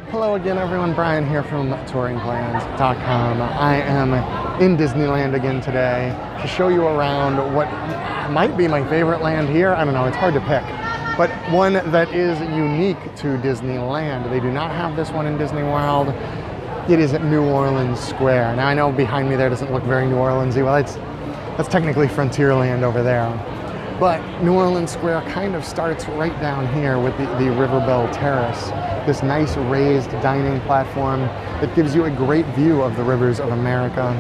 Hello again, everyone. Brian here from touringplans.com. I am in Disneyland again today to show you around what might be my favorite land here. I don't know, it's hard to pick, but one that is unique to Disneyland. They do not have this one in Disney World. It is at New Orleans Square. Now I know behind me there doesn't look very New Orleans-y. Well, that's technically Frontierland over there. But New Orleans Square kind of starts right down here with the Riverbell Terrace, this nice raised dining platform that gives you a great view of the rivers of America.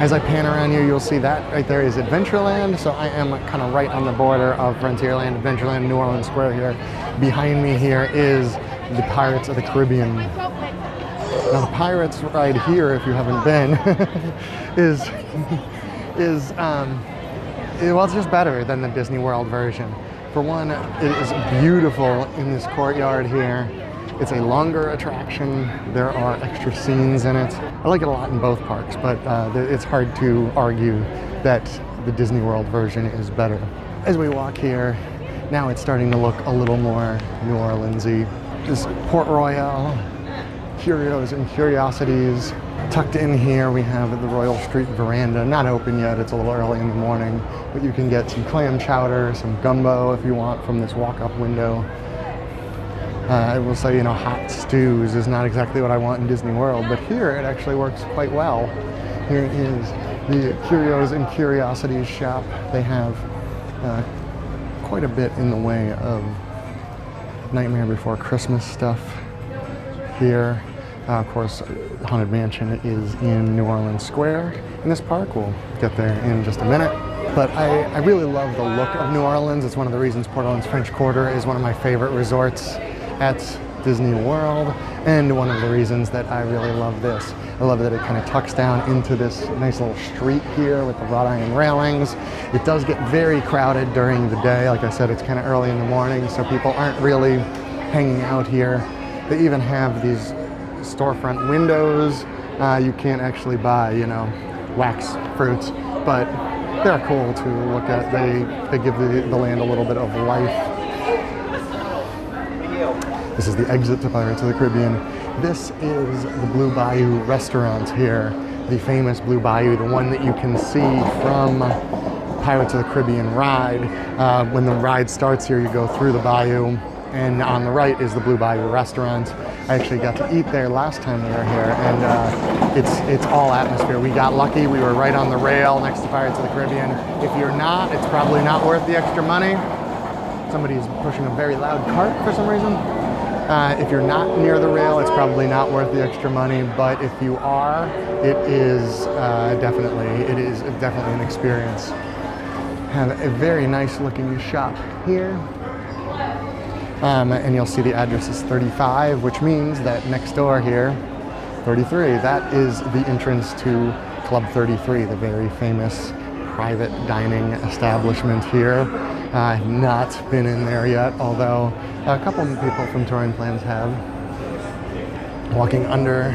As I pan around you, you'll see that right there is Adventureland, so I am kind of right on the border of Frontierland, Adventureland, New Orleans Square here. Behind me here is the Pirates of the Caribbean. Now the Pirates ride here, if you haven't been, well, it's just better than the Disney World version. For one, it is beautiful in this courtyard here. It's a longer attraction. There are extra scenes in it. I like it a lot in both parks, but it's hard to argue that the Disney World version is better. As we walk here, now it's starting to look a little more New Orleans-y. This Port Royale, curios and curiosities. Tucked in here, we have the Royal Street Veranda. Not open yet, it's a little early in the morning, but you can get some clam chowder, some gumbo if you want from this walk-up window. I will say, hot stews is not exactly what I want in Disney World, but here it actually works quite well. Here is the Curios and Curiosities shop. They have quite a bit in the way of Nightmare Before Christmas stuff here. Of course, Haunted Mansion is in New Orleans Square in this park. We'll get there in just a minute. But I really love the look of New Orleans. It's one of the reasons Port Orleans French Quarter is one of my favorite resorts at Disney World, and one of the reasons that I really love this. I love that it kind of tucks down into this nice little street here with the wrought iron railings. It does get very crowded during the day. Like I said, it's kind of early in the morning, so people aren't really hanging out here. They even have these storefront windows. You can't actually buy, wax fruits, but they're cool to look at. They give the land a little bit of life. This is the exit to Pirates of the Caribbean. This is the Blue Bayou restaurant here, the famous Blue Bayou, the one that you can see from Pirates of the Caribbean ride. When the ride starts here, you go through the bayou, and on the right is the Blue Bayou restaurant. I actually got to eat there last time we were here, and it's all atmosphere. We got lucky. We were right on the rail next to Pirates of the Caribbean. If you're not, it's probably not worth the extra money. Somebody's pushing a very loud cart for some reason. If you're not near the rail, it's probably not worth the extra money, but if you are, it is definitely an experience. Have a very nice looking shop here. And you'll see the address is 35, which means that next door here, 33, that is the entrance to Club 33, the very famous private dining establishment here. I've not been in there yet, although a couple of people from Touring Plans have. Walking under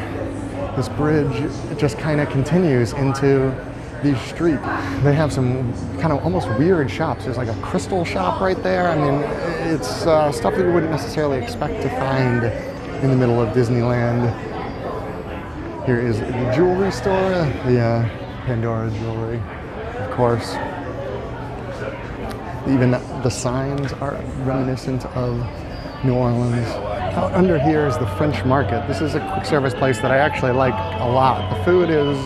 this bridge, it just kind of continues into the street. They have some kind of almost weird shops. There's like a crystal shop right there. I mean, it's stuff that you wouldn't necessarily expect to find in the middle of Disneyland. Here is the jewelry store, the Pandora jewelry, of course. Even the signs are reminiscent of New Orleans. Out under here is the French Market. This is a quick service place that I actually like a lot. The food is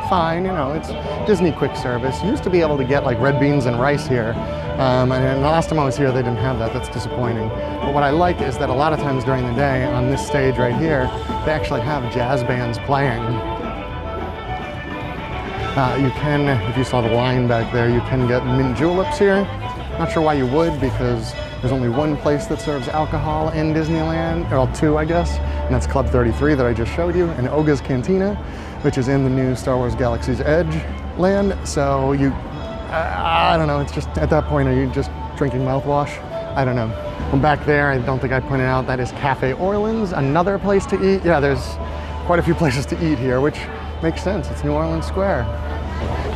fine, it's Disney quick service. You used to be able to get like red beans and rice here. And the last time I was here, they didn't have that. That's disappointing. But what I like is that a lot of times during the day on this stage right here, they actually have jazz bands playing. You can, if you saw the line back there, you can get mint juleps here. Not sure why you would, because there's only one place that serves alcohol in Disneyland, or two, I guess, and that's Club 33 that I just showed you, and Oga's Cantina, which is in the new Star Wars Galaxy's Edge land. So I don't know, it's just, at that point, are you just drinking mouthwash? I don't know. Well, back there, I don't think I pointed out, that is Cafe Orleans, another place to eat. Yeah, there's quite a few places to eat here, which makes sense. It's New Orleans Square.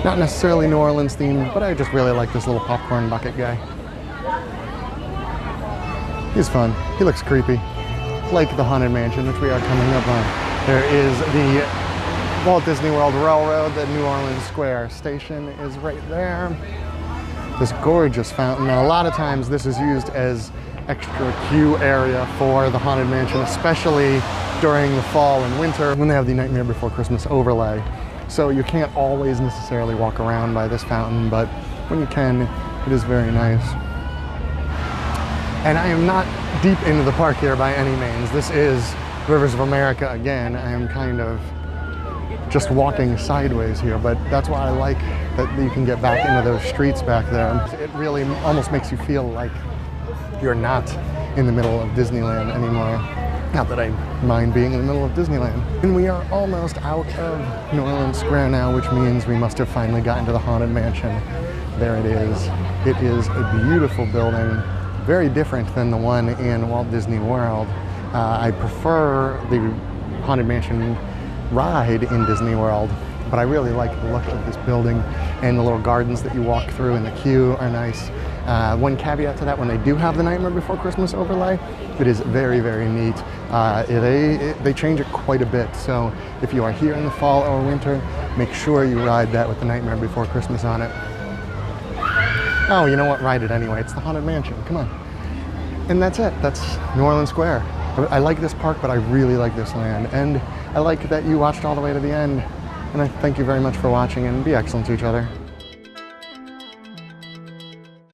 Not necessarily New Orleans themed, but I just really like this little popcorn bucket guy. He's fun. He looks creepy. like the Haunted Mansion, which we are coming up on, there is the Walt Disney World Railroad. The New Orleans Square station is right there. This gorgeous fountain. Now, a lot of times this is used as extra queue area for the Haunted Mansion, especially during the fall and winter when they have the Nightmare Before Christmas overlay. So you can't always necessarily walk around by this fountain, but when you can, it is very nice. And I am not deep into the park here by any means. This is Rivers of America again. I am kind of just walking sideways here, but that's why I like that you can get back into those streets back there. It really almost makes you feel like you're not in the middle of Disneyland anymore. Not that I mind being in the middle of Disneyland. And we are almost out of New Orleans Square now, which means we must have finally gotten to the Haunted Mansion. There it is. It is a beautiful building, very different than the one in Walt Disney World. I prefer the Haunted Mansion ride in Disney World, but I really like the look of this building, and the little gardens that you walk through in the queue are nice. One caveat to that, when they do have the Nightmare Before Christmas overlay, it is very, very neat. They change it quite a bit, so if you are here in the fall or winter, make sure you ride that with the Nightmare Before Christmas on it. Oh, you know what? Ride it anyway. It's the Haunted Mansion. Come on. And that's it. That's New Orleans Square. I like this park, but I really like this land. And I like that you watched all the way to the end. And I thank you very much for watching, and be excellent to each other.